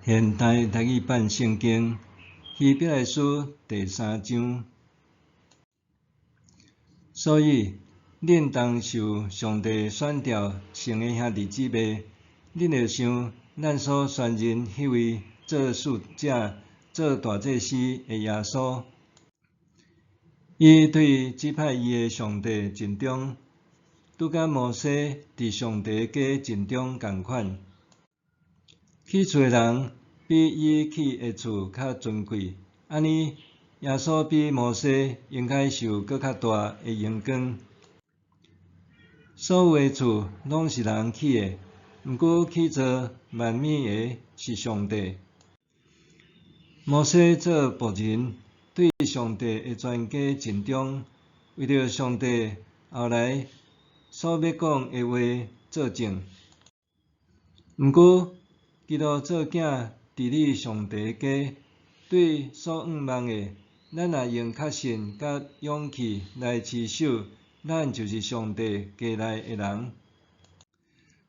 现代台语版圣经希伯来书第3章。所以，恁当受上帝选召成的兄弟姊妹，恁要想咱所宣认迄位做使者、做大祭司的耶稣，伊对指派伊的上帝尽忠，拄甲摩西伫上帝家尽忠共款。起厝的人比伊起的厝较尊贵，安尼耶稣比摩西应该受搁较大的荣光。所有的厝拢是人起的，毋过起造万物的是上帝。摩西做仆人，对上帝的全家尽忠，为着上帝后来所要讲的话作证。毋过，基督做囝治理上帝家，对所仰望的，咱若用确信甲勇气来持守，咱就是上帝家内的人。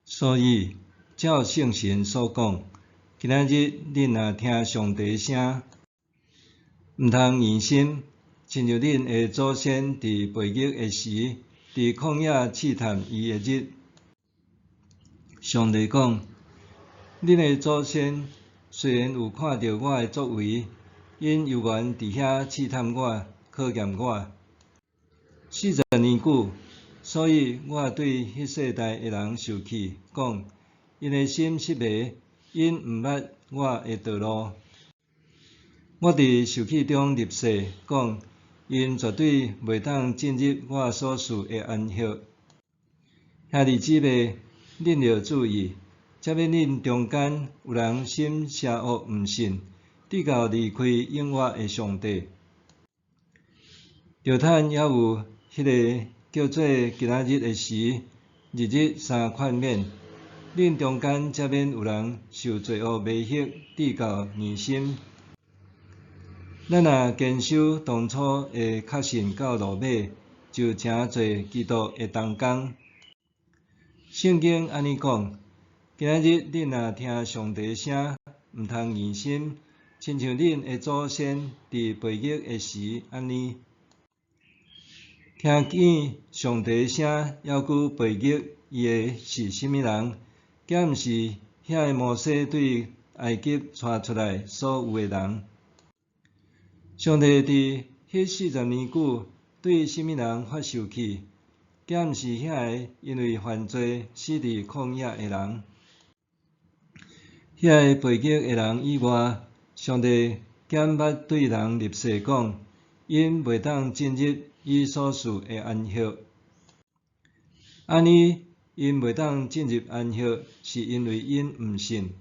所以，照圣神所讲，今仔日恁若听上帝的声，毋通疑心，亲像恁的祖先伫背逆的时，伫旷野试探伊的日。上帝讲：恁的祖先虽然有看到我的作为，因犹原伫遐试探我、考验我40年久，所以我对迄世代的人受气，讲因的心失迷，因毋捌我的道路。我伫受气中立誓，讲因绝对袂当进入我所赐的安息。兄弟姊妹，恁要注意，则免恁中间有人心邪恶毋信，直到离开永活的上帝。着趁还有迄个叫做今仔日的时，日日三款面，恁中间则免有人受罪恶迷惑，直到硬心。咱若坚守当初的确信到落尾，就诚做基督的同工。圣经安尼讲：今仔日恁若听上帝的声，毋通疑心，亲像恁的祖先伫背逆的时安尼。听见上帝的声，犹佫背逆伊的是甚物人？敢毋是遐个摩西对埃及带出来所有的人？上帝伫迄40年久对甚物人发受气？敢毋是遐个因为犯罪死伫旷野的人？遐个背逆的人以外，上帝减捌对人立誓讲，因袂当进入伊所赐的安息。安尼，因袂当进入安息，是因为因毋信。